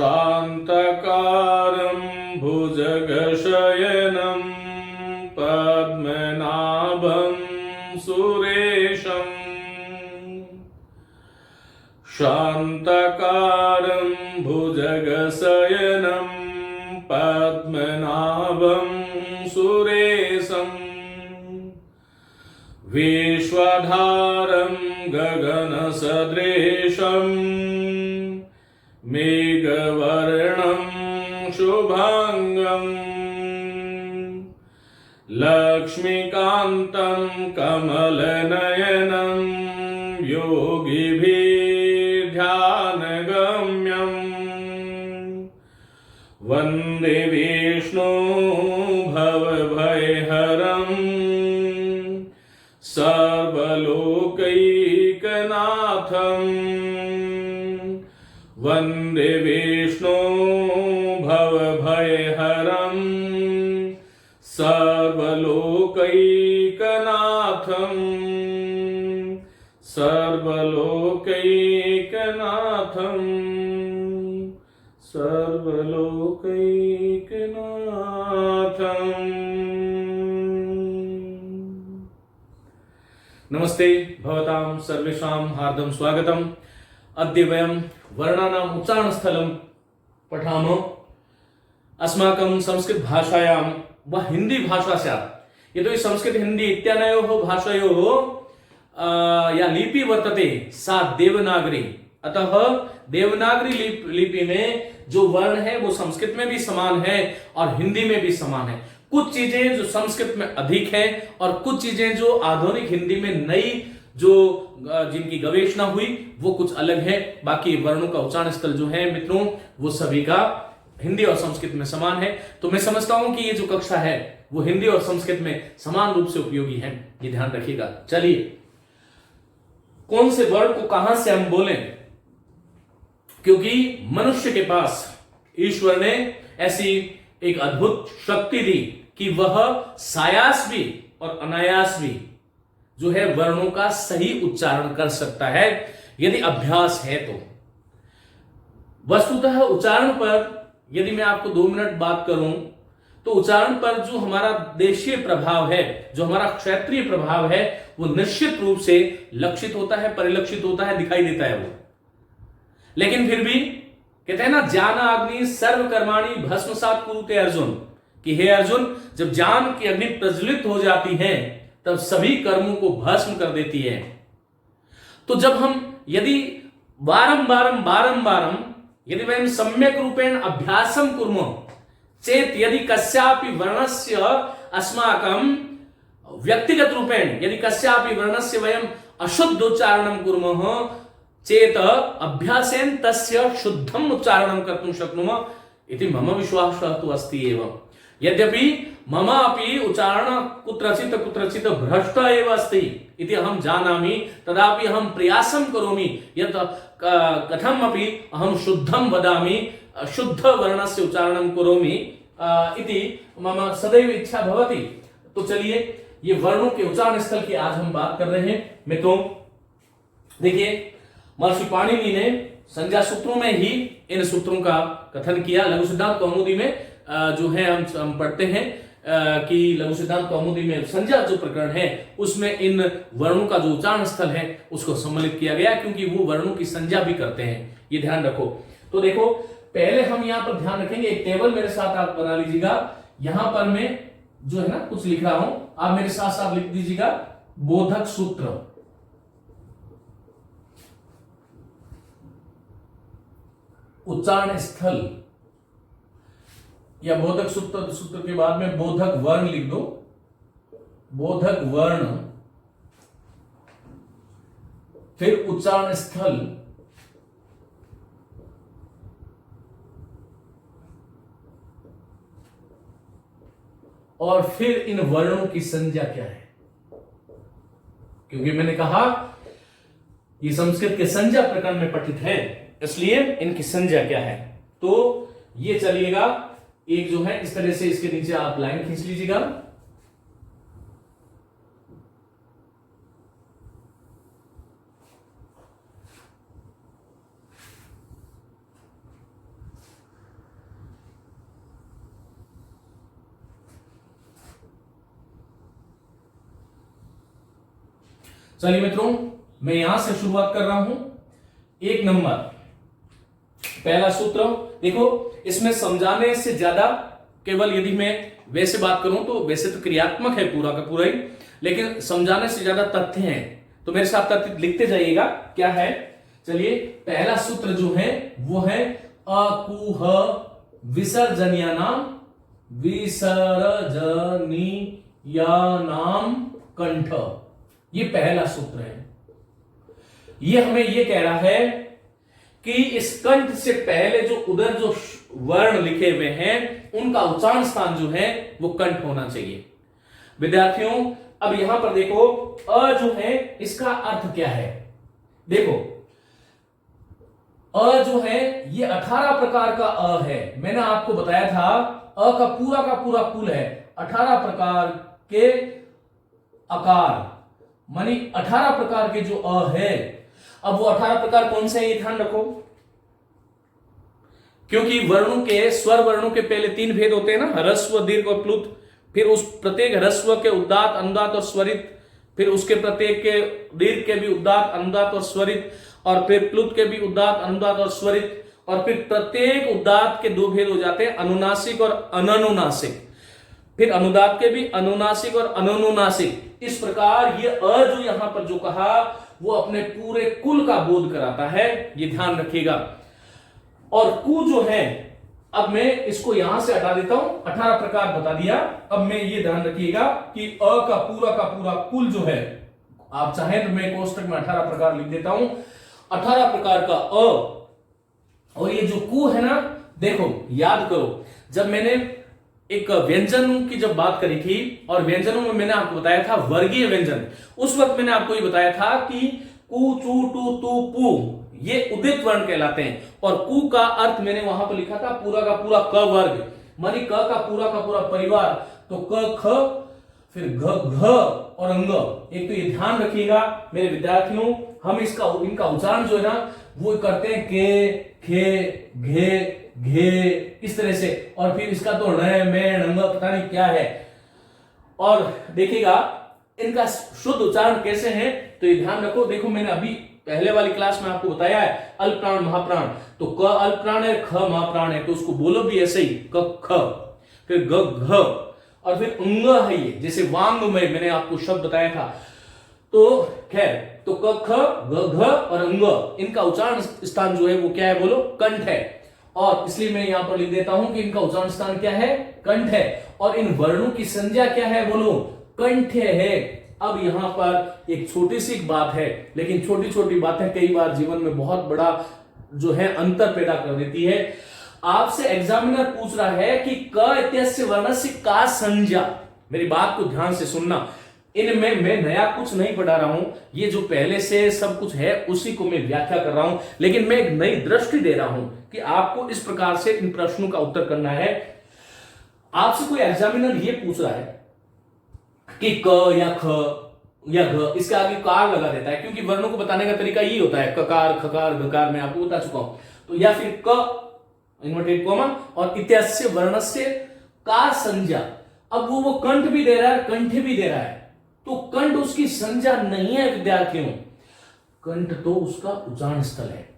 शान्तकारं भुजगशयनं पद्मनाभं सुरेशम् शान्तकारं भुजगशयनं पद्मनाभं सुरेशम् विश्वधारं गगनसदृशं मेघवर्णं शुभांगं लक्ष्मीकान्तं कमलनयनं योगिभिर्ध्यानगम्यं वन्दे विष्णु भवभयहरं सर्वलोकैकनाथं वन्दे विष्णु भवभयहरं सर्वलोकैकनाथं सर्वलोकैकनाथं सर्वलोकैकनाथम्। नमस्ते भवतां सर्वेषां हार्दं स्वागतम्। अद्य वयं वर्णानाम् उच्चारणस्थलं पठामः। अस्माकं संस्कृत भाषायां व हिंदी भाषा स्यात्। यतोहि संस्कृत हिंदी इत्यनयोः भाषयोः या लिपि वर्तते सा देवनागरी। अतः देवनागरी लिपि में जो वर्ण है वो संस्कृत में भी समान है और हिंदी में भी समान है। कुछ चीजें जो संस्कृत में अधिक है और कुछ चीजें जो आधुनिक हिंदी में नई जो जिनकी गवेषणा हुई वो कुछ अलग है। बाकी वर्णों का उच्चारण स्थल जो है मित्रों वो सभी का हिंदी और संस्कृत में समान है। तो मैं समझता हूं कि ये जो कक्षा है वो हिंदी और संस्कृत में समान रूप से उपयोगी है, ये ध्यान रखिएगा। चलिए, कौन से वर्ड को कहां से हम बोलें, क्योंकि मनुष्य के पास ईश्वर ने ऐसी एक अद्भुत शक्ति दी कि वह सायास भी और अनायास भी जो है वर्णों का सही उच्चारण कर सकता है यदि अभ्यास है तो। वस्तुतः उच्चारण पर यदि मैं आपको 2 मिनट बात करूं तो उच्चारण पर जो हमारा देशीय प्रभाव है, जो हमारा क्षेत्रीय प्रभाव है, वो निश्चित रूप से लक्षित होता है, परिलक्षित होता है, दिखाई देता है वो। लेकिन फिर भी कहते हैं ना, ज्ञान अग्नि सर्व कर्माणि भस्मसात् कुरुते अर्जुन, कि हे अर्जुन, जब ज्ञान की अग्नि प्रज्वलित हो जाती है तब सभी कर्मों को भस्म कर देती है। तो जब हम यदि बारंबारम यदि वयं सम्यक रूपेण अभ्यासं कुर्मः चेत यदि कस्यापि वर्णस्य अस्माकं व्यक्तिगत रूपेण यदि कस्यापि वर्णस्य वयं अशुद्ध उच्चारणं कुर्मः चेत अभ्यासेन तस्य शुद्धम् उच्चारणं कर्तुं शक्नुमः इति मम विश्वासः तु अस्ति एव। यद्यपि मम अपि उच्चारण कुत्रचित् भ्रष्ट एव अस्ति इति अहं जानामि, तदापि अहं प्रयासं करोमि यत् कथमपि अहं शुद्धं वदामि, शुद्ध वर्णस्य उच्चारणं करोमि इति मम सदैव इच्छा भवति। तो चलिए, ये वर्णों के उच्चारण स्थल की आज हम बात कर रहे हैं मित्रों। देखिए, महर्षि पाणिनि ने संज्ञा सूत्रों में ही इन सूत्रों का कथन किया। लघु सिद्धांत कौमुदी में जो है हम पढ़ते हैं कि लघु सिद्धांत कौमुदी में संज्ञा जो प्रकरण है उसमें इन वर्णों का जो उच्चारण स्थल है उसको सम्मिलित किया गया, क्योंकि वो वर्णों की संज्ञा भी करते हैं, ये ध्यान रखो। तो देखो, पहले हम यहां पर ध्यान रखेंगे, एक टेबल मेरे साथ आप बना लीजिएगा। यहां पर मैं जो है ना कुछ लिख रहा हूं, आप मेरे साथ साथ लिख दीजिएगा बोधक सूत्र। उच्चारण स्थल या बोधक सूत्र के बाद में बोधक वर्ण लिख दो, बोधक वर्ण, फिर उच्चारण स्थल, और फिर इन वर्णों की संज्ञा क्या है। क्योंकि मैंने कहा ये संस्कृत के संज्ञा प्रकरण में पठित है, इसलिए इनकी संज्ञा क्या है। तो ये चलिएगा, एक जो है इस तरह से इसके नीचे आप लाइन खींच लीजिएगा। चलिए मित्रों, मैं यहां से शुरुआत कर रहा हूं। 1 नंबर पहला सूत्र देखो, इसमें समझाने से ज्यादा केवल यदि मैं वैसे बात करूं तो वैसे तो क्रियात्मक है पूरा का पूरा ही, लेकिन समझाने से ज्यादा तथ्य हैं, तो मेरे साथ तथ्य लिखते जाइएगा। क्या है, चलिए पहला सूत्र जो है वो है अकुह विसर्जनीयानाम कंठ। ये पहला सूत्र है। ये हमें ये कह रहा है कि इस कंठ से पहले जो उधर जो वर्ण लिखे हुए हैं उनका उच्चारण स्थान जो है वो कंठ होना चाहिए। विद्यार्थियों, अब यहां पर देखो, अ जो है इसका अर्थ क्या है। देखो, अ जो है ये 18 प्रकार का अ है। मैंने आपको बताया था अ का पूरा कुल है 18 प्रकार के आकार, मानी 18 प्रकार के जो अ है। अब वो 18 प्रकार कौन से हैं ये ध्यान रखो, क्योंकि वर्णों के स्वर वर्णों के पहले 3 भेद होते हैं ना, ह्रस्व दीर्घ और प्लुत। फिर उस प्रत्येक ह्रस्व के उदात्त अनुदात्त और स्वरित, फिर उसके प्रत्येक के दीर्घ के भी उदात्त अनुदात्त और स्वरित, और फिर प्लुत के भी उदात्त अनुदात्त और स्वरित, और फिर प्रत्येक उदात्त के 2 भेद हो जाते हैं, अनुनासिक और अननुनासिक। फिर अनुदात्त के भी अनुनासिक और अननुनासिक। इस प्रकार ये अ जो यहां पर जो कहा वो अपने पूरे कुल का बोध कराता है, ये ध्यान रखिएगा। और कु जो है, अब मैं इसको यहां से हटा देता हूं, 18 प्रकार बता दिया। अब मैं ये ध्यान रखिएगा कि अ का पूरा कुल जो है, आप चाहें तो मैं कोष्टक में 18 प्रकार लिख देता हूं। 18 प्रकार का अ, और ये जो कु है ना, देखो याद करो, जब मैंने एक व्यंजन की जब बात करी थी, और व्यंजनों में मैंने आपको बताया था वर्गीय व्यंजन, उस वक्त मैंने आपको ये बताया था कि कु चू टू तू पू ये उदित वर्ण कहलाते हैं। और कु का अर्थ मैंने वहां पर लिखा था पूरा का पूरा क वर्ग, मानी क का पूरा परिवार। तो क ख फिर घ घ और अंग। एक तो ये ध्यान रखिएगा मेरे विद्यार्थियों, हम इनका उच्चारण जो है ना वो करते हैं के, खे, घे, घे, इस तरह से, और फिर इसका तो ण में नंग पता नहीं क्या है। और देखिएगा इनका शुद्ध उच्चारण कैसे है, तो ये ध्यान रखो। देखो, मैंने अभी पहले वाली क्लास में आपको बताया है अल्प प्राण महाप्राण, तो क अल्प प्राण है, ख महाप्राण है, तो उसको बोलो भी ऐसे ही क ख, फिर ग घ, और फिर अंग है ये, जैसे वांग में मैंने आपको शब्द बताया था। तो खैर, तो क ख ग घ और अंग, इनका उच्चारण स्थान जो है वो क्या है, बोलो कंठ है। और इसलिए मैं यहां पर लिख देता हूं कि इनका उच्चारण स्थान क्या है, कंठ है। और इन वर्णों की संज्ञा क्या है, बोलो कंठ है। अब यहां पर एक छोटी सी बात है, लेकिन छोटी छोटी बातें कई बार जीवन में बहुत बड़ा जो है अंतर पैदा कर देती है। आपसे एग्जामिनर पूछ रहा है कि क इत्यस्य वर्णस्य का संज्ञा। मेरी बात को ध्यान से सुनना, इनमें मैं नया कुछ नहीं पढ़ा रहा हूं, ये जो पहले से सब कुछ है उसी को मैं व्याख्या कर रहा हूं, लेकिन मैं एक नई दृष्टि दे रहा हूं कि आपको इस प्रकार से इन प्रश्नों का उत्तर करना है। आपसे कोई एग्जामिनर ये पूछ रहा है कि क या ख या घ, इसके आगे कार लगा देता है, क्योंकि वर्णों को बताने का तरीका यही होता है, ककार खकार गकार, मैं आपको बता चुका हूं। तो या फिर क इन्वर्टेड कॉमा और इत्यस्य वर्णस्य का संज्ञा। अब वो कंठ भी दे रहा है, कंठ भी दे रहा है, तो कंठ उसकी संज्ञा नहीं है विद्यार्थियों, कंठ तो उसका उच्चारण स्थल है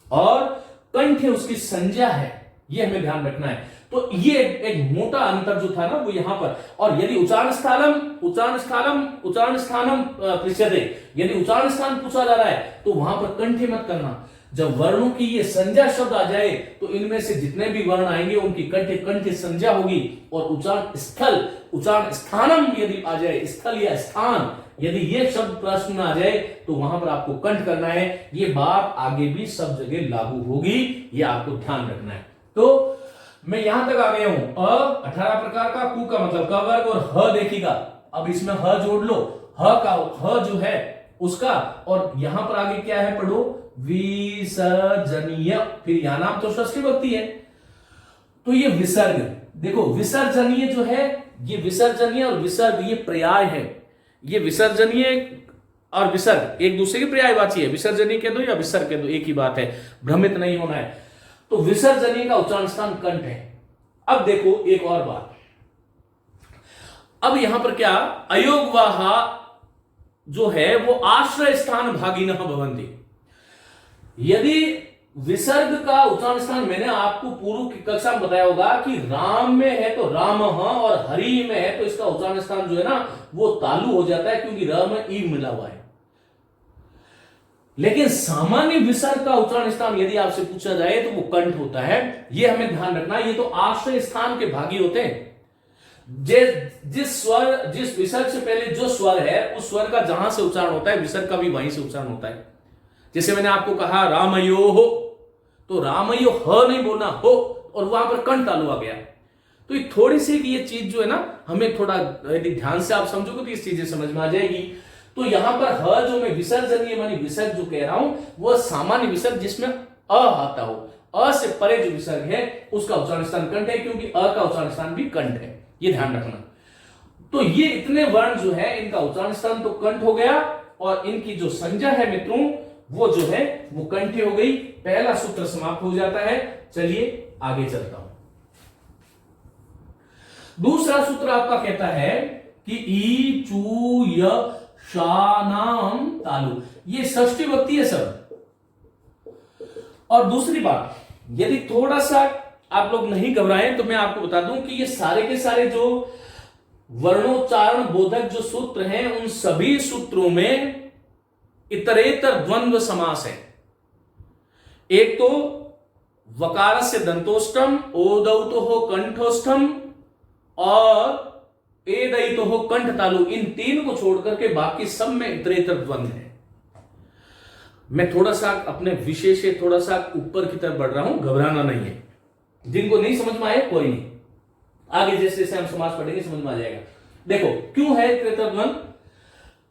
और कंठ उसकी संज्ञा है, ये हमें ध्यान रखना है। तो ये एक मोटा अंतर जो था ना वो यहां पर। और यदि उच्चारण स्थानम पृच्छते, यदि उच्चारण स्थान पूछा जा रहा है तो वहां पर कंठ मत करना। जब वर्णों की ये संज्ञा शब्द आ जाए तो इनमें से जितने भी वर्ण आएंगे उनकी कंठ संज्ञा होगी। और उच्चारण स्थानम यदि आ जाए, स्थल या स्थान, यदि ये शब्द प्रश्न में आ जाए तो वहां पर आपको कंठ करना है। ये बात आगे भी सब जगह लागू होगी, ये आपको ध्यान रखना है। तो मैं यहां तक आ गया हूं। 18 प्रकार का, कु का मतलब क वर्ग, और ह देखिएगा। अब इसमें ह जोड़ लो, ह जो है उसका, और यहां पर आगे क्या है पढ़ो, विसर्जनीय। फिर यहां नाम तो षष्ठी विभक्ति है, तो ये विसर्ग। देखो विसर्जनीय जो है, ये विसर्जनीय और विसर्ग ये पर्याय है। ये विसर्जनीय और विसर्ग एक दूसरे की पर्यायवाची है। विसर्जनीय कह दो या विसर्ग कह दो, एक ही बात है, भ्रमित नहीं होना है। तो विसर्जनीय का उच्चारण स्थान कंठ है। अब देखो एक और बात, अब यहां पर क्या, अयोगवाहा जो है वो आश्रय स्थान भागिनः भवन्ति। यदि विसर्ग का उच्चारण स्थान, मैंने आपको पूर्व की कक्षा में बताया होगा कि राम में है तो रामः और हरि में है तो इसका उच्चारण स्थान जो है ना वो तालु हो जाता है, क्योंकि र में ई मिला हुआ है। लेकिन सामान्य विसर्ग का उच्चारण स्थान यदि आपसे पूछा जाए तो वो कंठ होता है। ये हमें ध्यान रखना, ये तो आश्रय स्थान के भागी होते हैं। जिस विसर्ग से पहले जो स्वर है उस स्वर का जहां से उच्चारण होता है विसर्ग का भी वहीं से उच्चारण होता है। जैसे मैंने आपको कहा रामयो हो, तो रामयो ह नहीं बोलना हो, और वहां पर कंठ तालु आ गया। तो ये थोड़ी सी ये चीज जो है ना हमें थोड़ा यदि ध्यान से आप समझोगे तो इस चीजें समझ में आ जाएगी। तो यहां पर ह जो मैं विसर्जनीय मानी विसर्ग जो कह रहा हूं वह सामान्य विसर्ग जिसमें अ आता हो, अ से परे जो विसर्ग है उसका उच्चारण स्थान कंठ है, क्योंकि अ का उच्चारण स्थान भी कंठ है, ये ध्यान रखना। तो ये इतने वर्ण जो है इनका उच्चारण स्थान तो कंठ हो गया, और इनकी जो संज्ञा है मित्रों वो जो है वो कंठी हो गई। पहला सूत्र समाप्त हो जाता है। चलिए आगे चलता हूं। दूसरा सूत्र आपका कहता है कि ई चू य शानाम तालु, ये षष्ठी विभक्ति है सब। और दूसरी बात, यदि थोड़ा सा आप लोग नहीं घबराएं तो मैं आपको बता दूं कि ये सारे के सारे जो वर्णोच्चारण बोधक जो सूत्र हैं उन सभी सूत्रों में इतरेतर द्वंद्व समास है। एक तो वकार से दंतोष्टम, ओदौतो हो कंठोष्टम और एदयितो हो कंठ तालु, इन तीन को छोड़कर के बाकी सब में इतरेतर द्वंद्व है। मैं थोड़ा सा अपने विषय से थोड़ा सा ऊपर की तरफ बढ़ रहा हूं, घबराना नहीं है। जिनको नहीं समझ में आए कोई नहीं, आगे जैसे जैसे हम समास पढ़ेंगे समझ में आ जाएगा। देखो क्यों है इतरेतर द्वंद्व,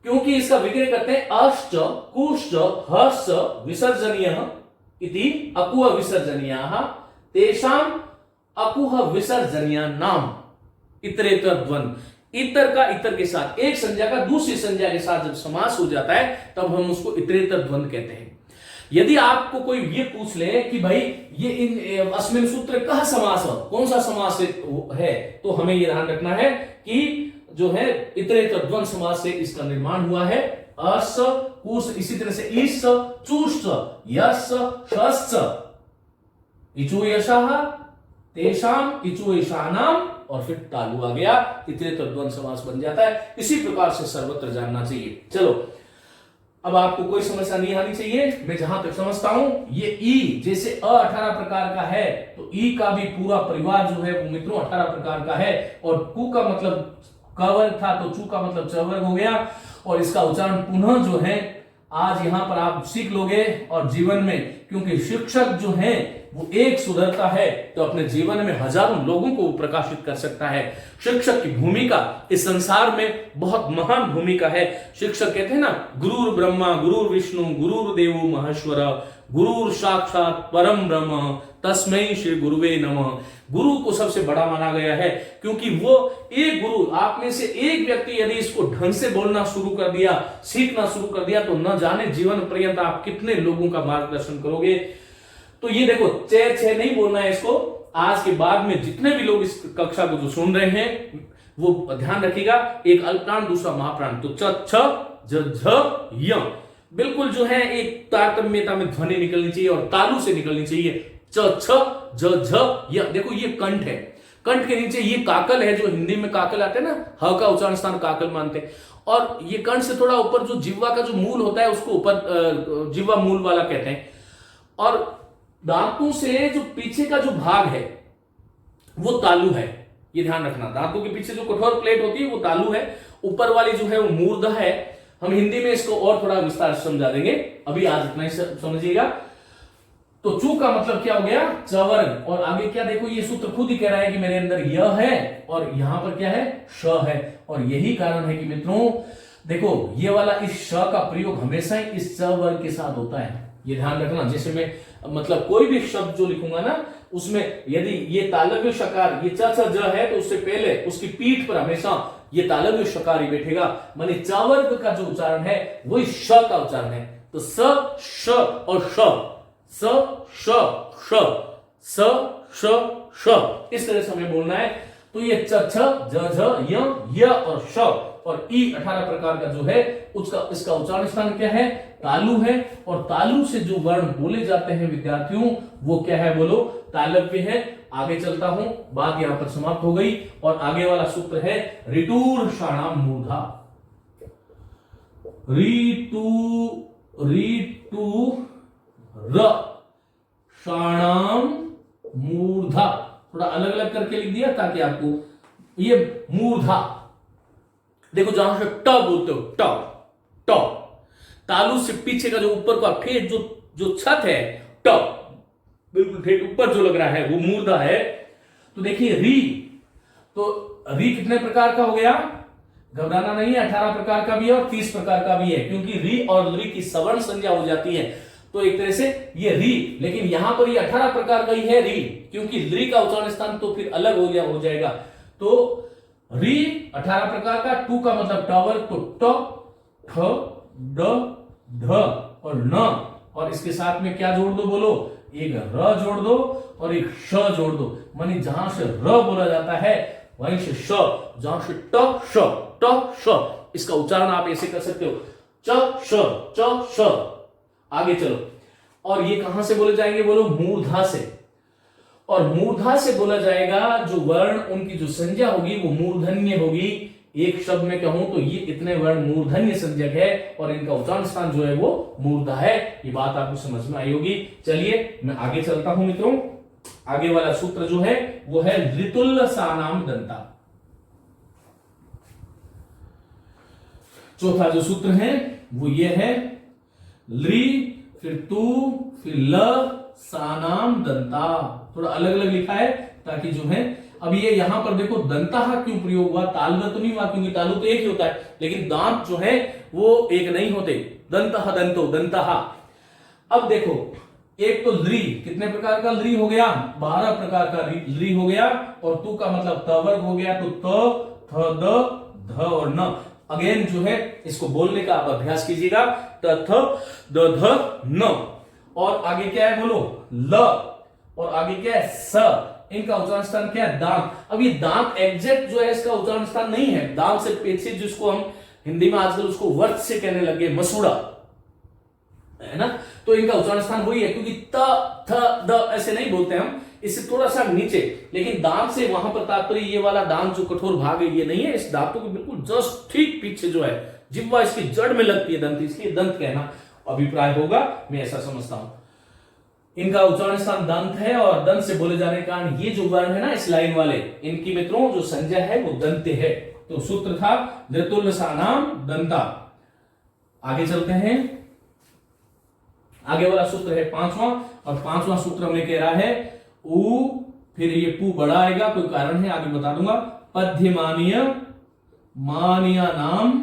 क्योंकि इसका विग्रह करते हैं अश्च कुश्च हर्ष विसर्जनीय इति अकुह विसर्जनीयाः तेषाम अकुह विसर्जनीया नाम इतरेतर द्वंद्व। इतर का इतर के साथ, एक संज्ञा का दूसरी संज्ञा के साथ जब समास हो जाता है तब हम उसको इतरेतर द्वंद्व कहते हैं। यदि आपको कोई ये पूछ ले कि भाई ये इन अस्मिन सूत्र कह समास कौन सा समास है, तो हमें यह ध्यान रखना है कि जो है इतरेतर द्वंद्व समास से इसका निर्माण हुआ है। अस कुश, इसी तरह से ईश चुष्ट यश शश्च इचु यशाः तेषाम इचु यशानाम, और फिर तालु आ गया, इतरेतर द्वंद्व समास बन जाता है। इसी प्रकार से सर्वत्र जानना चाहिए। चलो अब आपको कोई समस्या नहीं आनी चाहिए। मैं जहां तक समझता हूं ये ई जैसे 18 प्रकार का है तो ई का भी पूरा परिवार जो है वो मित्रों 18 प्रकार का है। और कु का मतलब कवर्ग था तो चू का मतलब चवर्ग हो गया। और इसका उच्चारण पुनः जो है आज यहां पर आप सीख लोगे, और जीवन में, क्योंकि शिक्षक जो है वो एक सुधरता है तो अपने जीवन में हजारों लोगों को प्रकाशित कर सकता है। शिक्षक की भूमिका इस संसार में बहुत महान भूमिका है। शिक्षक कहते हैं ना, गुरुर ब्रह्मा गुरुर विष्णु गुरुर देवो महेश्वर गुरुर साक्षात परम ब्रह्म तस्मै श्री गुरुवे नमः। गुरु को सबसे बड़ा माना गया है, क्योंकि वो एक गुरु, आप में से एक व्यक्ति यदि इसको ढंग से बोलना शुरू कर दिया, सीखना शुरू कर दिया, तो न जाने जीवन पर्यंत आप कितने लोगों का मार्गदर्शन करोगे। तो ये देखो चह छह नहीं बोलना है इसको। आज के बाद में जितने भी लोग इस कक्षा को जो सुन रहे हैं वो ध्यान रखिएगा, एक अल्पप्राण दूसरा महाप्राण। तो च छ ज झ य बिल्कुल जो है एक तारतम्यता में ध्वनि निकलनी चाहिए और तालु से निकलनी चाहिए। च छ ज झ य, देखो ये कंठ है, कंठ के नीचे ये काकल है, जो हिंदी में काकल आते हैं ना, ह का उच्चारण स्थान काकल मानते हैं। और ये कंठ से थोड़ा ऊपर जो जिह्वा का जो मूल होता है उसको ऊपर जिह्वा मूल वाला कहते हैं। और दांतों से जो पीछे का जो भाग है वो तालु है, ये ध्यान रखना। दांतों के पीछे जो कठोर प्लेट होती है वो तालु है, ऊपर वाली जो है वो मूर्धा है। हम हिंदी में इसको और थोड़ा विस्तार से समझा देंगे, अभी आज इतना ही समझिएगा। तो चू का मतलब क्या हो गया, चवर्ग। और आगे क्या, देखो ये सूत्र खुद ही कह रहा है कि मेरे अंदर यह है और यहां पर क्या है, श है। और यही कारण है कि मित्रों देखो ये वाला इस श का प्रयोग हमेशा ही इस च वर्ग के साथ होता है, ये ध्यान रखना। जैसे मैं मतलब कोई भी शब्द जो लिखूंगा ना उसमें यदि ये तालव्य शकार ये च छ ज है तो उससे पहले उसकी पीठ पर हमेशा ये तालव्य शकार ही बैठेगा, माने च वर्ग का जो उच्चारण है वही श का उच्चारण है। तो स श और श, स श श, स श श, इस तरह से हमें बोलना है। तो ये च छ ज झ य और श और ई 18 प्रकार का जो है उसका इसका उच्चारण स्थान क्या है? तालु है। और तालु से जो वर्ण बोले जाते हैं विद्यार्थियों वो क्या है? बोलो, तालव्य है। आगे चलता हूं, बात यहां पर समाप्त हो गई और आगे वाला सूत्र है ऋटूर षाणाम मूर्धा। ऋटू षाणाम मूर्धा, थोड़ा अलग अलग करके लिख दिया ताकि आपको ये मूर्धा, देखो जहां से ट बोलते हो ट ट, तालु से पीछे का जो ऊपर का ठेठ जो छत है ट, बिल्कुल ठेठ ऊपर जो लग रहा है वो मूर्धा है। तो देखिए री, तो री कितने प्रकार का हो गया? घबराना नहीं है, 18 प्रकार का भी है और 30 प्रकार का भी है, क्योंकि री और री की सवर्ण संज्ञा हो जाती है। तो एक तरह से ये री, लेकिन यहां पर ये 18 प्रकार का ही है री, क्योंकि री का उच्चारण स्थान तो फिर अलग हो जाएगा। तो री 18 प्रकार का, टू का मतलब टावर, तो ट ठ ड ध और न, और इसके साथ में क्या जोड़ दो? बोलो, एक र जोड़ दो और एक श जोड़ दो। मानी जहां से र बोला जाता है वहीं से श, जहां से ट श, इसका उच्चारण आप ऐसे कर सकते हो, च श। आगे चलो, और ये कहां से बोले जाएंगे? बोलो, मूर्धा से। और मूर्धा से बोला जाएगा, जो वर्ण उनकी जो संज्ञा होगी वो मूर्धन्य होगी। एक शब्द में कहूं तो ये इतने वर्ण मूर्धन्य संज्ञक है और इनका उच्चारण स्थान जो है वो मूर्धा है। ये बात आपको समझ में आई होगी। चलिए मैं आगे चलता हूं मित्रों। आगे वाला सूत्र जो है वो है ऋतुल्य सानाम दंता। चौथा जो सूत्र है वो ये है ली, फिर तू, फिर ल, सानाम दंता। थोड़ा अलग अलग लिखा है ताकि जो है, अब ये यहां पर देखो दंता क्यों प्रयोग हुआ? तालव्य तो नहीं हुआ, क्योंकि तालु तो एक ही होता है, लेकिन दांत जो है वो एक नहीं होते। दंतः दंतो दंतः। अब देखो, एक तो ली, कितने प्रकार का ली हो गया? 12 प्रकार का ली हो गया। और तू का मतलब तवर्ग हो गया, तो त, थ, द, ध और न। अगेन जो है इसको बोलने का आप अभ्यास कीजिएगा, त, थ, द, ध, न। और आगे क्या है? बोलो, ल। और आगे क्या है? स। इनका उच्चारण स्थान क्या है? दांत। अब ये दांत एग्जैक्ट जो है इसका उच्चारण स्थान नहीं है। दांत से पीछे जिसको हम हिंदी में आजकल उसको वर्त से कहने लगे, मसूड़ा, है ना? तो इनका उच्चारण स्थान वही है, क्योंकि त, थ, द ऐसे नहीं बोलते हम, इससे थोड़ा सा नीचे। लेकिन दांत से वहां पर तात्पर्य ये वाला दांत जो कठोर भाग है ये नहीं है, इस दांतों के बिल्कुल जस्ट ठीक पीछे जो है जिह्वा इसकी जड़ में लगती है दंत, इसलिए दंत कहना अभिप्राय होगा, मैं ऐसा समझता हूं। इनका उच्चारण स्थान दंत है और दंत से बोले जाने के कारण ये जो वर्ण है ना इस लाइन वाले, इनकी मित्रों जो संज्ञा है वो दंत्य है। तो सूत्र था ऋतुल्य सानाम दंता। आगे चलते हैं। आगे वाला सूत्र है 5वां, और 5वां सूत्र हमें कह रहा है उ, फिर ये पू बड़ा आएगा, कोई कारण है आगे बता दूंगा। पद्यमानीय मानिया नाम,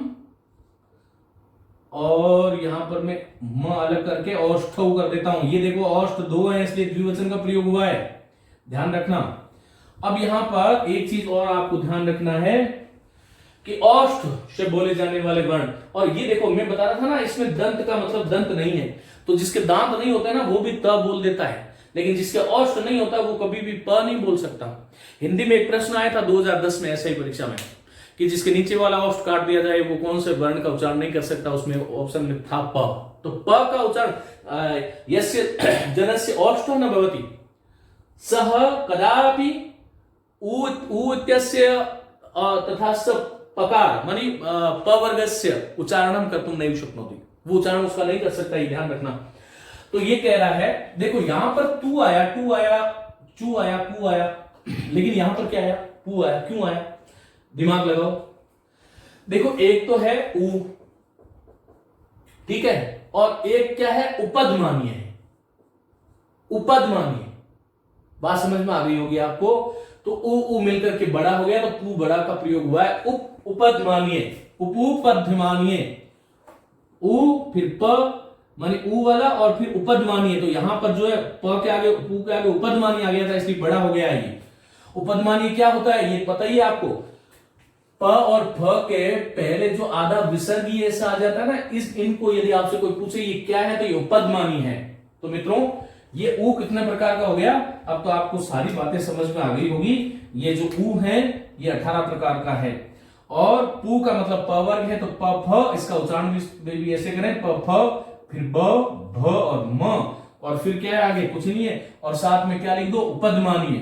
और यहां पर मैं म अलग करके औष्ठ कर देता हूं। ये देखो औष्ठ 2 है इसलिए द्विवचन का प्रयोग हुआ है, ध्यान रखना। अब यहां पर एक चीज और आपको ध्यान रखना है कि औष्ठ से बोले जाने वाले वर्ण, और ये देखो मैं बता रहा था ना इसमें दंत का मतलब दंत नहीं है, तो जिसके दांत नहीं होते ना वो भी त बोल देता है, लेकिन जिसके औष्ठ नहीं होता वो कभी भी प नहीं बोल सकता। हिंदी में एक प्रश्न आया था 2010 में ऐसा ही परीक्षा में, कि जिसके नीचे वाला औष्ठ काट दिया जाए वो कौन से वर्ण का उच्चारण नहीं कर सकता, उसमें ऑप्शन में था प। तो प का उच्चारण यस्य जनस्य औष्ठो न भवति सह कदापि उ इत्यस्य तथा स पकार मानी प वर्गस्य उच्चारणं कर्तुं नैव शक्नोति, वो उच्चारण उसका नहीं कर सकता, ये ध्यान रखना। तो ये कह रहा है, देखो यहां पर तू आया, टू आया, चू आया, पू आया, लेकिन यहां पर क्या आया? पू आया। क्यों आया? दिमाग लगाओ। देखो एक तो है उ, ठीक है, और एक क्या है? उपदमानीय है। उपदमानीय, बात समझ में आ गई होगी आपको। तो उ मिलकर के बड़ा हो गया, तो पू बड़ा का प्रयोग हुआ है। उपदमानीय, उपपद्यमानीय, उ फिर प माने उ वाला और फिर उपदमानीय। तो यहां पर जो है प के आगे, पू के आगे उपदमानीय आ गया था, इसलिए बड़ा हो गया है ये। उपदमानीय क्या होता है ये पता ही है आपको? प और फ के पहले जो आधा विसर्ग ये ऐसा आ जाता है ना, इनको यदि आपसे कोई पूछे ये क्या है तो ये उपदमानी है। तो मित्रों ये ऊ कितने प्रकार का हो गया? अब तो आपको सारी बातें समझ में आ गई होगी। ये जो ऊ है ये 18 प्रकार का है। और पू का मतलब प वर्ग है, तो प फ, इसका उच्चारण भी ऐसे करें, प फ, फिर ब, भ और म, और फिर क्या है आगे, कुछ नहीं है, और साथ में क्या लिख दो, उपदमानीय।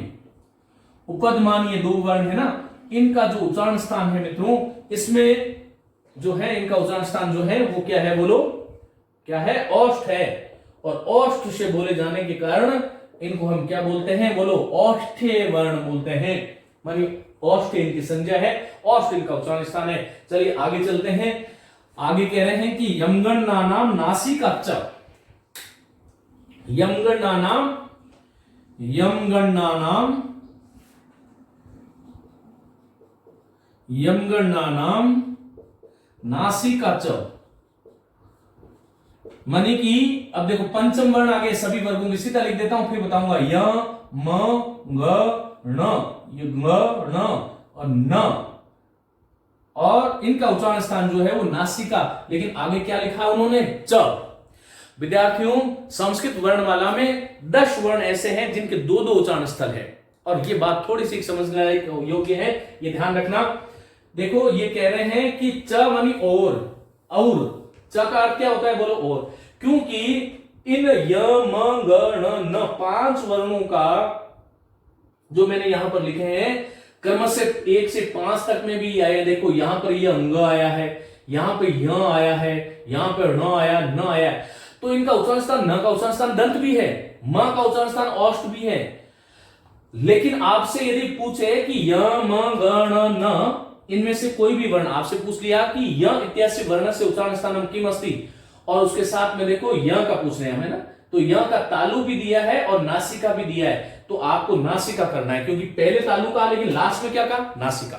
उपदमानीय 2 वर्ण है ना, इनका जो उच्चारण स्थान है मित्रों, इसमें जो है इनका उच्चारण स्थान जो है वो क्या है, बोलो क्या है, ओष्ठ है। और ओष्ठ से बोले जाने के कारण इनको हम क्या बोलते हैं, बोलो ओष्ठ्य वर्ण बोलते हैं, मानी ओष्ठ इनकी संज्ञा है, ओष्ठ इनका उच्चारण स्थान है। चलिए आगे चलते हैं। आगे कह रहे हैं कि यमगणनानाम नासिका च, यमगणनानाम नासिका च, मानी कि अब देखो पंचम वर्ण आगे सभी वर्गों की, सीधा लिख देता हूं फिर बताऊंगा। य म ग ण, ये ग ण और न, और इनका उच्चारण स्थान जो है वो नासिका, लेकिन आगे क्या लिखा उन्होंने, च। विद्यार्थियों, संस्कृत वर्णमाला में 10 वर्ण ऐसे हैं जिनके 2-2 उच्चारण स्थल है, और ये बात थोड़ी सी समझने योग्य है, ये ध्यान रखना। देखो ये कह रहे हैं कि च मानी और च का अर्थ क्या होता है, बोलो और, क्योंकि इन य म ग ण न 5 वर्णों का जो मैंने यहां पर लिखे हैं क्रमश से 1 से 5 तक में भी आया। देखो यहां पर यह अंग आया है, यहां पे य आया है, यहां पर न आया, न आया, तो इनका उच्चारण स्थान, न का उच्चारण स्थान दंत भी है, म का उच्चारण स्थान ओष्ठ भी है। लेकिन आपसे यदि पूछे कि य म ग ण न, इनमें से कोई भी वर्ण आपसे पूछ लिया कि य इत्यादि वर्ण से उच्चारण स्थानम किम अस्ति, और उसके साथ में देखो य का पूछ रहे हैं हमें ना, तो य का तालु भी दिया है और नासिका भी दिया है, तो आपको नासिका करना है, क्योंकि पहले तालु का लेकिन लास्ट में क्या कहा, नासिका,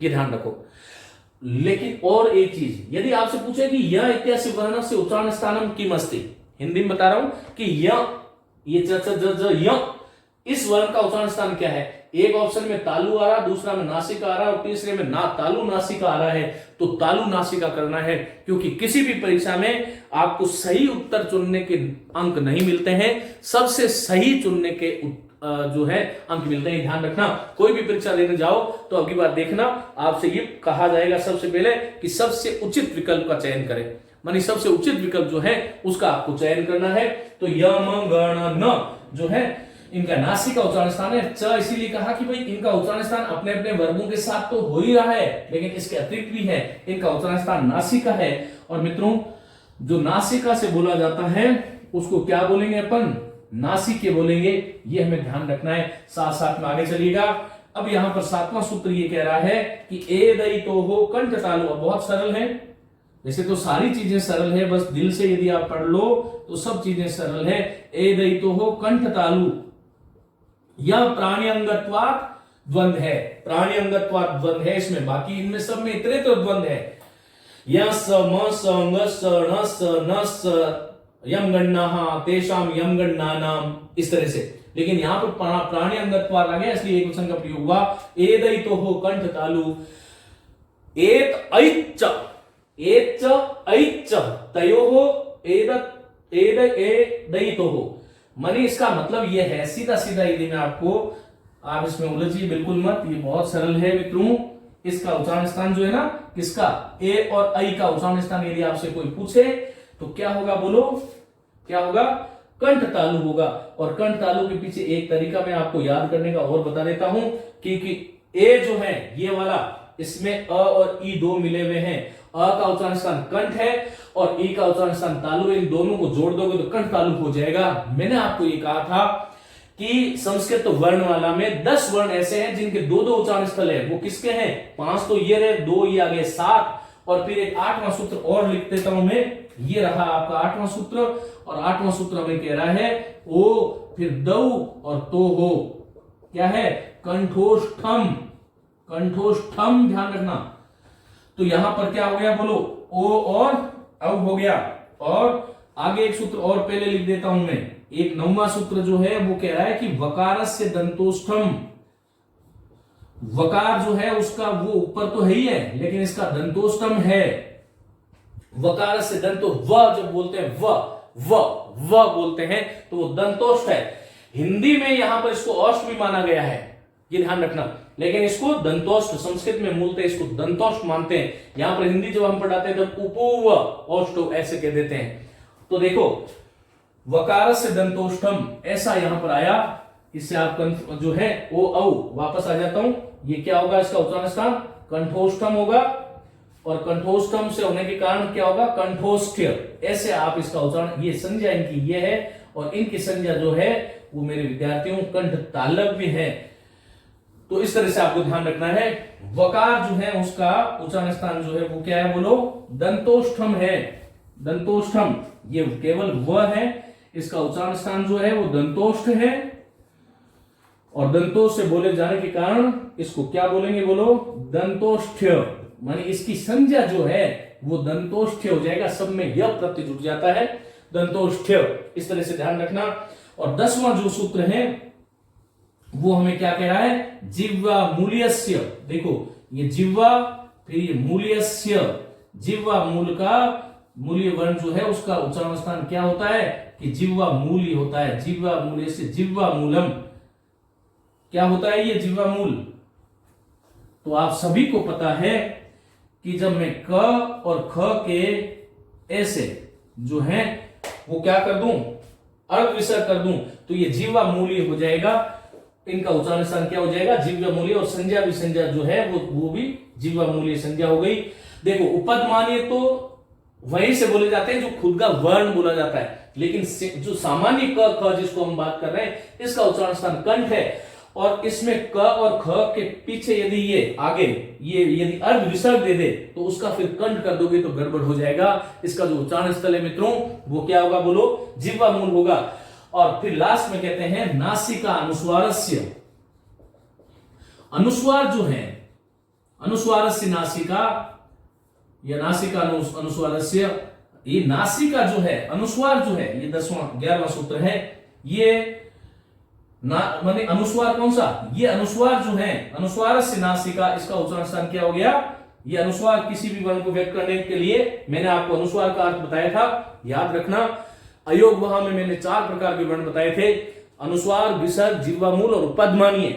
ये ध्यान रखो। लेकिन और एक चीज, यदि आपसे पूछे कि य इत्यादि वर्ण से उच्चारण स्थानम किम अस्ति, हिंदी में बता रहा हूं कि ये य, इस वर्ण का उच्चारण स्थान क्या है, एक ऑप्शन में तालु आ रहा, दूसरा में नासिका आ रहा, और तीसरे में ना तालु नासिका आ रहा है, तो तालु नासिका करना है, क्योंकि किसी भी परीक्षा में आपको सही उत्तर चुनने के अंक नहीं मिलते हैं, सबसे सही चुनने के जो है अंक मिलते हैं। ध्यान रखना, कोई भी परीक्षा देने जाओ तो अगली बार देखना, आपसे ये कहा जाएगा सबसे पहले कि सबसे उचित विकल्प का चयन करें, मानी सबसे उचित विकल्प जो है उसका आपको चयन करना है। तो य म ग ण न जो है इनका नासिका उच्चारण स्थान है। च इसीलिए कहा कि भाई इनका उच्चारण स्थान अपने अपने वर्गों के साथ तो हो ही रहा है, लेकिन इसके अतिरिक्त भी है, इनका उच्चारण स्थान नासिका है। और मित्रों, जो नासिका से बोला जाता है उसको क्या बोलेंगे अपन, नासिके बोलेंगे, ये हमें ध्यान रखना है। साथ साथ में आगे चलिएगा। अब यहां पर 7वां सूत्र ये कह रहा है कि ए दई तो हो कंठ तालु। अब बहुत सरल है, वैसे तो सारी चीजें सरल है, बस दिल से यदि आप पढ़ लो तो सब चीजें सरल है। ए दई तो हो कंठ तालु, यह प्राणी अंगत्वात् द्वंद है, प्राणी अंगत्वात् द्वंद है इसमें, बाकी इनमें सब में इतने तो द्वंद है। यस म स अंग स न स न स यम गणना तेषाम यम गणना नाम, इस तरह से। लेकिन यहां पर प्राणी अंगत्वात् आ गया, इसलिए एक वचन का प्रयोग हुआ। एदयितो हो कंठ तालु, एत ऐच्च, एच्च ऐच्च तयोः एदत् एद एदयितो हो, मानी इसका मतलब यह है, सीधा सीधा यदि मैं आपको, आप इसमें उलझिए बिल्कुल मत, ये बहुत सरल है मित्रों। इसका उच्चारण स्थान जो है ना, किसका, ए और ऐ का उच्चारण स्थान यदि आपसे कोई पूछे तो क्या होगा, बोलो क्या होगा, कंठ तालु होगा। और कंठ तालु के पीछे एक तरीका मैं आपको याद करने का और बता देता हूं, क्योंकि ए जो है ये वाला, इसमें अ और ई 2 मिले हुए हैं। अ का उच्चारण स्थान कंठ है और ई का उच्चारण स्थान तालु, इन दोनों को जोड़ दोगे तो कंठ तालु हो जाएगा। मैंने आपको ये कहा था कि संस्कृत वर्णमाला में 10 वर्ण ऐसे हैं जिनके 2-2 उच्चारण स्थल है। वो किसके हैं, 5 तो ये रहे, 2 ये आ गए, 7, और फिर एक 8वां सूत्र और लिख देता हूं मैं, ये रहा आपका 8वां सूत्र। और 8वां सूत्र हमें कह रहा है ओ, फिर दौ और तो हो, क्या है, कंठोष्ठम, कंठोष्ठम, ध्यान रखना। तो यहां पर क्या हो गया, बोलो ओ और औ हो गया। और आगे एक सूत्र और पहले लिख देता हूं मैं, एक 9वां सूत्र जो है वो कह रहा है कि वकारस्य दंतोष्ठम, वकार जो है उसका वो ऊपर तो है ही है, लेकिन इसका दंतोष्ठम है। वकार से दंतो, व जब बोलते हैं व बोलते हैं तो वो दंतोष्ठ है। हिंदी में यहां पर इसको औष्ठ भी माना गया है, ये ध्यान रखना। लेकिन इसको दंतोष्ठ, संस्कृत में मूलतः इसको दंतोष्ठ मानते हैं। यहां पर हिंदी जब हम पढ़ाते हैं तो उपूव औष्ठो ऐसे कह देते हैं। तो देखो वकार से दंतोष्ठम ऐसा यहां पर आया, इससे आप जो है ओ औ वापस आ जाता हूं। ये क्या होगा, इसका उच्चारण स्थान कंठोष्ठम होगा, और कंठोष्ठम से होने के कारण क्या होगा, कंठोष्ठ्य, ऐसे आप इसका उच्चारण, ये संज्ञा इनकी ये है, और इनकी संज्ञा जो है वो मेरे विद्यार्थियों कंठ तालव्य है। तो इस तरह से आपको ध्यान रखना है। वकार जो है उसका उच्चारण स्थान जो है वो क्या है, बोलो, दंतोष्ठम है। दंतोष्ठम ये केवल व है, इसका उच्चारण स्थान जो है वो दंतोष्ठ है, और दंतोष्ठ से बोले जाने के कारण इसको क्या बोलेंगे, बोलो, दंतोष्ठ्य, माने इसकी संज्ञा जो है वो दंतोष्ठ्य हो जाएगा। सब में यह प्रत्यय जुड़ जाता है, दंतोष्ठ्य। इस तरह से ध्यान रखना। और 10वां जो सूत्र है वो हमें क्या कह रहा है, जिह्वा मूल्यस्य। देखो ये जिह्वा, फिर ये मूल्यस्य, जिह्वा मूल का मूल्य वर्ण जो है उसका उच्चारण स्थान क्या होता है कि जिह्वा मूल्य होता है। जिह्वा मूल्य से जिह्वा मूलम क्या होता है, ये जिह्वा मूल। तो आप सभी को पता है कि जब मैं क और ख के ऐसे जो है वो क्या कर दूं, अर्ध विसर्ग कर दूं, तो ये जिह्वा मूल्य हो जाएगा। इनका उच्चारण स्थान क्या हो जाएगा, जिह्वा मूल्य, और संज्ञा भी, संज्ञा जो है वो भी जिह्वा मूल्य संज्ञा हो गई। देखो उपद मानिए तो वहीं से बोले जाते हैं जो खुद का वर्ण बोला जाता है, लेकिन जो सामान्य क ख जिसको हम बात कर रहे हैं इसका उच्चारण स्थान कंठ है, और इसमें क और ख के पीछे यदि ये आगे ये यदि अर्ध विसर्ग दे दे तो उसका फिर कंठ कर दोगे तो गड़बड़ हो जाएगा। इसका जो उच्चारण स्थल है मित्रों वो क्या होगा, बोलो, जिह्वा मूल होगा। और फिर लास्ट में कहते हैं नासिका अनुस्वारस्य। अनुस्वार जो है, अनुस्वारस्य नासिका या नासिका अनुस्वारस्य, ये नासिका जो है, अनुस्वार जो है, ये 11वां सूत्र है। ये माने अनुस्वार कौन सा, ये अनुस्वार जो है, अनुस्वार से नासिका, इसका उच्चारण स्थान क्या हो गया, ये अनुस्वार किसी भी वर्ण को व्यक्त करने के लिए मैंने आपको अनुस्वार का अर्थ बताया था, याद रखना। अयोग वहां में मैंने 4 प्रकार के वर्ण बताए थे, अनुस्वार, विसर्ग, जिह्वा मूल और उपध्मानीय।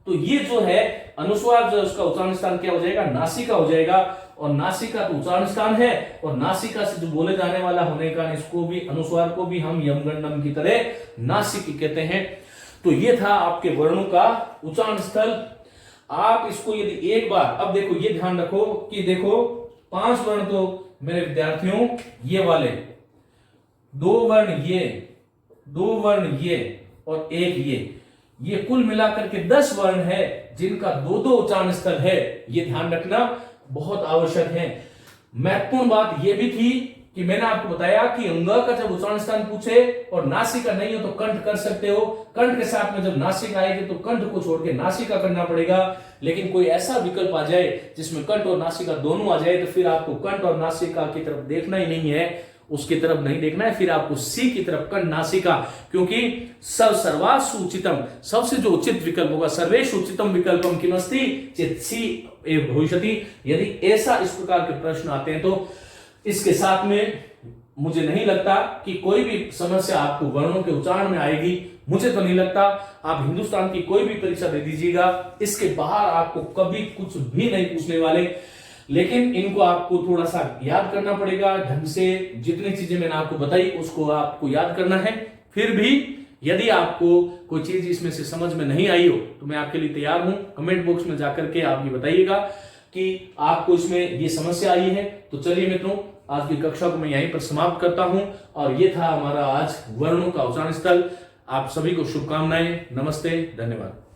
तो ये जो है अनुस्वार जो उसका उच्चारण स्थान क्या हो जाएगा, नासिका हो जाएगा, और नासिका तो उच्चारण स्थान है, और नासिका से जो बोले जाने वाला होने का इसको भी, अनुस्वार को भी हम यमगंडम की तरह नासिक कहते हैं। तो ये था आपके वर्णों का उच्चारण स्थल। आप इसको यदि एक बार, अब देखो ये ध्यान रखो कि देखो 5 वर्ण तो मेरे विद्यार्थियों ये वाले, 2 वर्ण ये, 2 वर्ण ये और 1 ये कुल मिलाकर के 10 वर्ण है जिनका 2-2 उच्चारण स्थल है। ये ध्यान रखना बहुत आवश्यक है। महत्वपूर्ण बात यह भी थी कि मैंने आपको बताया कि अंग का जब उच्चारण स्थान पूछे और नासिका नहीं हो तो कंठ कर सकते हो, कंठ के साथ में जब नासिका आएगी तो कंठ को छोड़ के नासिका करना पड़ेगा। लेकिन कोई ऐसा विकल्प आ जाए जिसमें कंठ और नासिका दोनों आ जाए तो फिर आपको कंठ और नासिका की तरफ देखना ही नहीं है, उसकी तरफ नहीं देखना है, फिर आपको सी की तरफ कंठ नासिका, क्योंकि सर्वासु उचितम, सबसे जो उचित विकल्प होगा, सर्वेषु उचितम विकल्पम किमस्ति चेत् सी एव भविष्यति। यदि ऐसा इस प्रकार के प्रश्न आते हैं तो इसके साथ में मुझे नहीं लगता कि कोई भी समस्या आपको वर्णों के उच्चारण में आएगी। मुझे तो नहीं लगता। आप हिंदुस्तान की कोई भी परीक्षा दे दीजिएगा, इसके बाहर आपको कभी कुछ भी नहीं पूछने वाले, लेकिन इनको आपको थोड़ा सा याद करना पड़ेगा ढंग से। जितनी चीजें मैंने आपको बताई उसको आपको याद करना है। फिर भी यदि आपको कोई चीज इसमें से समझ में नहीं आई हो तो मैं आपके लिए तैयार हूं। कमेंट बॉक्स में जाकर के आप ये बताइएगा कि आपको इसमें ये समस्या आई है। तो चलिए मित्रों, आज की कक्षा को मैं यहीं पर समाप्त करता हूं, और ये था हमारा आज वर्णों का उच्चारण स्थल। आप सभी को शुभकामनाएं। नमस्ते, धन्यवाद।